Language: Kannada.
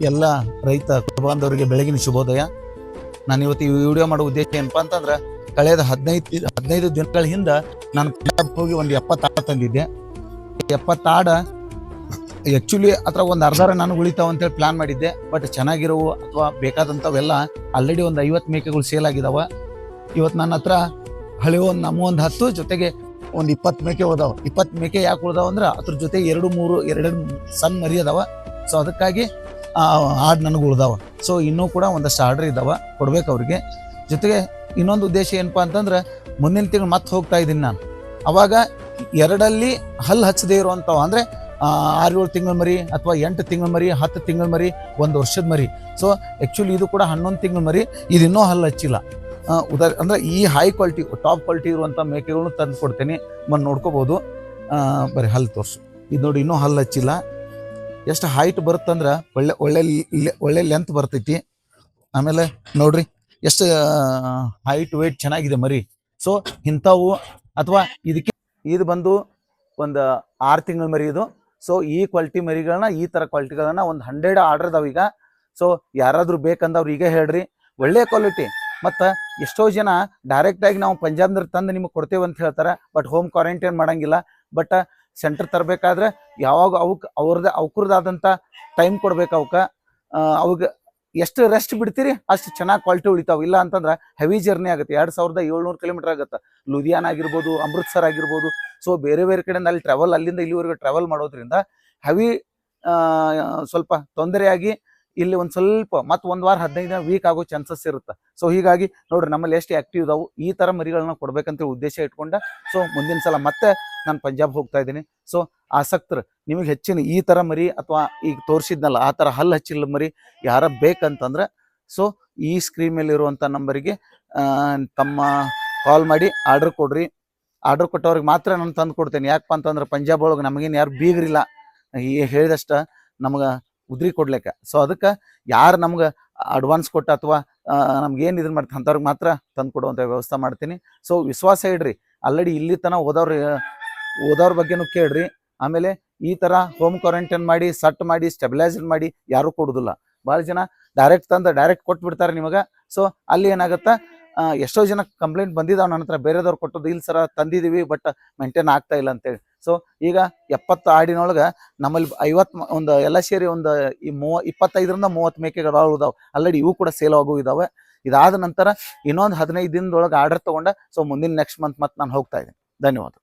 ಎಲ್ಲ ರೈತ ಬಾಂಧವರಿಗೆ ಬೆಳಗಿನ ಶುಭೋದಯ. ನಾನು ಇವತ್ತು ಈ ವಿಡಿಯೋ ಮಾಡೋ ಉದ್ದೇಶ ಏನಪ್ಪ ಅಂತಂದ್ರೆ, ಕಳೆದ 15 ದಿನಗಳ ಹಿಂದೆ ನಾನು ಪಂಜಾಬ್ ಹೋಗಿ ಒಂದು 70 ಆಡು ತಂದಿದ್ದೆ. 70 ಆಡು ಆ್ಯಕ್ಚುಲಿ ಅದ್ರ ಒಂದು ಅರ್ಧಾರ ನಾನು ಉಳಿತಾವ ಅಂತೇಳಿ ಪ್ಲಾನ್ ಮಾಡಿದ್ದೆ. ಬಟ್ ಚೆನ್ನಾಗಿರೋವು ಅಥವಾ ಬೇಕಾದಂಥವೆಲ್ಲ ಆಲ್ರೆಡಿ ಒಂದು 50 ಮೇಕೆಗಳು ಸೇಲ್ ಆಗಿದಾವ. ಇವತ್ತು ನನ್ನ ಹತ್ರ ಹಳೆವು ಒಂದು 10 ಜೊತೆಗೆ ಒಂದು 20 ಮೇಕೆ ಉಳ್ದಾವ. 20 ಮೇಕೆ ಯಾಕೆ ಉಳ್ದಾವ ಅಂದ್ರೆ ಅದ್ರ ಜೊತೆಗೆ 2 ಸಣ್ಣ ಮರಿ ಅದಾವ. ಸೊ ಅದಕ್ಕಾಗಿ ಆಡು ನನಗೆ ಉಳ್ದಾವ. ಸೊ ಇನ್ನೂ ಕೂಡ ಒಂದಷ್ಟು ಆರ್ಡರ್ ಇದ್ದಾವ, ಕೊಡ್ಬೇಕು ಅವ್ರಿಗೆ. ಜೊತೆಗೆ ಇನ್ನೊಂದು ಉದ್ದೇಶ ಏನಪ್ಪ ಅಂತಂದ್ರೆ, ಮುಂದಿನ ತಿಂಗಳು ಮತ್ತೆ ಹೋಗ್ತಾ ಇದ್ದೀನಿ ನಾನು. ಅವಾಗ 2 ಹಲ್ಲು ಹಚ್ಚದೇ ಇರುವಂಥವು ಅಂದರೆ 6-7 ತಿಂಗಳ ಮರಿ ಅಥವಾ 8 ತಿಂಗಳ ಮರಿ, 10 ತಿಂಗಳ ಮರಿ, 1 ವರ್ಷದ ಮರಿ. ಸೊ ಆ್ಯಕ್ಚುಲಿ ಇದು ಕೂಡ 11 ತಿಂಗಳ ಮರಿ, ಇದು ಇನ್ನೂ ಹಲ್ಲು ಹಚ್ಚಿಲ್ಲ. ಅಂದರೆ ಈ ಹೈ ಕ್ವಾಲಿಟಿ ಟಾಪ್ ಕ್ವಾಲಿಟಿ ಇರುವಂಥ ಮೇಕೆಗಳನ್ನು ತಂದು ಕೊಡ್ತೀನಿ, ಬಂದು ನೋಡ್ಕೋಬೋದು. ಬರೀ ಹಲ್ಲು ತೋರಿಸು. ಇದು ನೋಡಿ, ಇನ್ನೂ ಹಲ್ಲು ಹಚ್ಚಿಲ್ಲ. ಎಷ್ಟು ಹೈಟ್ ಬರುತ್ತಂದ್ರೆ ಒಳ್ಳೆ ಲೆಂತ್ ಬರ್ತೈತಿ. ಆಮೇಲೆ ನೋಡ್ರಿ ಎಷ್ಟು ಹೈಟ್ ವೇಟ್ ಚೆನ್ನಾಗಿದೆ ಮರಿ. ಸೊ ಇಂಥವು ಅಥವಾ ಇದು ಬಂದು ಒಂದು 6 ತಿಂಗಳ ಮರಿ ಇದು. ಸೊ ಈ ಕ್ವಾಲಿಟಿ ಮರಿಗಳನ್ನ, ಈ ಥರ ಕ್ವಾಲಿಟಿಗಳನ್ನ ಒಂದು 100 ಆರ್ಡರ್ ಇದಾವ ಈಗ. ಸೊ ಯಾರಾದರೂ ಬೇಕಂದವ್ರು ಈಗ ಹೇಳ್ರಿ, ಒಳ್ಳೆ ಕ್ವಾಲಿಟಿ. ಮತ್ತು ಎಷ್ಟೋ ಜನ ಡೈರೆಕ್ಟಾಗಿ ನಾವು ಪಂಜಾಬ್ನಲ್ಲಿ ತಂದು ನಿಮಗೆ ಕೊಡ್ತೇವೆ ಅಂತ ಹೇಳ್ತಾರೆ, ಬಟ್ ಹೋಮ್ ಕ್ವಾರಂಟೈನ್ ಮಾಡೋಂಗಿಲ್ಲ. ಬಟ್ ಸೆಂಟರ್ ತರಬೇಕಾದ್ರೆ ಯಾವಾಗ ಅವ್ರದ್ದಾದಂಥ ಟೈಮ್ ಕೊಡ್ಬೇಕು. ಅವಾಗ ಎಷ್ಟು ರೆಸ್ಟ್ ಬಿಡ್ತೀರಿ ಅಷ್ಟು ಚೆನ್ನಾಗಿ ಕ್ವಾಲಿಟಿ ಉಳಿತಾವೆ. ಇಲ್ಲ ಅಂತಂದ್ರೆ ಹೆವಿ ಜರ್ನಿ ಆಗುತ್ತೆ. 2700 ಕಿಲೋಮೀಟರ್ ಆಗುತ್ತೆ. ಲುಧಿಯಾನ ಆಗಿರ್ಬೋದು, ಅಮೃತ್ಸರ್ ಆಗಿರ್ಬೋದು. ಸೊ ಬೇರೆ ಕಡೆಯಿಂದ ಅಲ್ಲಿ ಅಲ್ಲಿಂದ ಇಲ್ಲಿವರೆಗೂ ಟ್ರಾವೆಲ್ ಮಾಡೋದ್ರಿಂದ ಹೆವಿ ಸ್ವಲ್ಪ ತೊಂದರೆಯಾಗಿ ಇಲ್ಲಿ ಒಂದು ಸ್ವಲ್ಪ ಮತ್ತು 1 ವಾರ 15 ದಿನ ವೀಕ್ ಆಗೋ ಚಾನ್ಸಸ್ ಇರುತ್ತೆ. ಸೊ ಹೀಗಾಗಿ ನೋಡ್ರಿ, ನಮ್ಮಲ್ಲಿ ಎಷ್ಟು ಆ್ಯಕ್ಟಿವ್ ಇದಾವೆ. ಈ ಥರ ಮರಿಗಳನ್ನ ಕೊಡ್ಬೇಕಂತ ಉದ್ದೇಶ ಇಟ್ಕೊಂಡ ಸೊ ಮುಂದಿನ ಸಲ ಮತ್ತೆ ನಾನು ಪಂಜಾಬ್ ಹೋಗ್ತಾ ಇದ್ದೀನಿ. ಸೊ ಆಸಕ್ತರು, ನಿಮಗೆ ಹೆಚ್ಚಿನ ಈ ಥರ ಮರಿ ಅಥವಾ ಈಗ ತೋರಿಸಿದ್ನಲ್ಲ ಆ ಥರ ಹಲ್ಲು ಹಚ್ಚಿಲ್ಲ ಮರಿ ಯಾರ ಬೇಕಂತಂದ್ರೆ, ಸೊ ಈ ಸ್ಕ್ರೀನ್ ಮೇಲೆ ಇರುವಂಥ ನಂಬರಿಗೆ ತಮ್ಮ ಕಾಲ್ ಮಾಡಿ ಆರ್ಡರ್ ಕೊಡ್ರಿ. ಆರ್ಡರ್ ಕೊಟ್ಟವ್ರಿಗೆ ಮಾತ್ರ ನಾನು ತಂದು ಕೊಡ್ತೇನೆ. ಯಾಕಪ್ಪ ಅಂತಂದ್ರೆ ಪಂಜಾಬ್ ಒಳಗೆ ನಮಗೇನು ಯಾರು ಬೀಗರಿಲ್ಲ, ಈ ಹೇಳಿದಷ್ಟ ನಮ್ಗೆ ಉದ್ರಿ ಕೊಡ್ಲಿಕ್ಕೆ. ಸೊ ಅದಕ್ಕೆ ಯಾರು ನಮ್ಗೆ ಅಡ್ವಾನ್ಸ್ ಕೊಟ್ಟ ಅಥವಾ ನಮ್ಗೇನು ಇದನ್ನು ಮಾಡ್ತಾರೆ ಅಂಥವ್ರಿಗೆ ಮಾತ್ರ ತಂದು ಕೊಡುವಂಥ ವ್ಯವಸ್ಥೆ ಮಾಡ್ತೀನಿ. ಸೊ ವಿಶ್ವಾಸ ಇಡ್ರಿ. ಆಲ್ರೆಡಿ ಇಲ್ಲಿ ತನಕ ಓದೋರ ಬಗ್ಗೆನೂ ಕೇಳ್ರಿ. ಆಮೇಲೆ ಈ ಥರ ಹೋಮ್ ಕ್ವಾರಂಟೈನ್ ಮಾಡಿ, ಸಟ್ ಮಾಡಿ, ಸ್ಟೆಬಿಲೈಸರ್ ಮಾಡಿ ಯಾರೂ ಕೊಡೋದಿಲ್ಲ. ಭಾಳ ಜನ ಡೈರೆಕ್ಟ್ ಕೊಟ್ಬಿಡ್ತಾರೆ ನಿಮಗೆ. ಸೊ ಅಲ್ಲಿ ಏನಾಗುತ್ತೆ, ಎಷ್ಟೋ ಜನ ಕಂಪ್ಲೇಂಟ್ ಬಂದಿದ್ದಾವೆ ನನ್ನ ಹತ್ರ, ಬೇರೆದವ್ರು ಕೊಟ್ಟದ್ದು ಇಲ್ಲ ಸರ ತಂದಿದ್ದೀವಿ ಬಟ್ ಮೇಂಟೈನ್ ಆಗ್ತಾ ಇಲ್ಲ ಅಂತೇಳಿ. ಸೊ ಈಗ 70 ಆಡಿನೊಳಗೆ ನಮ್ಮಲ್ಲಿ 50 ಒಂದು ಎಲ್ಲ ಸೇರಿ ಒಂದು 25-30 ಮೇಕೆಗಳು ಭಾಳ ಇದಾವೆ. ಆಲ್ರೆಡಿ ಇವು ಕೂಡ ಸೇಲ್ ಆಗೋ ಇದಾವೆ. ಇದಾದ ನಂತರ ಇನ್ನೊಂದು 15 ದಿನದೊಳಗೆ ಆರ್ಡರ್ ತೊಗೊಂಡೆ. ಸೊ ಮುಂದಿನ ನೆಕ್ಸ್ಟ್ ಮಂತ್ ಮತ್ತೆ ನಾನು ಹೋಗ್ತಾ ಇದ್ದೀನಿ. ಧನ್ಯವಾದ.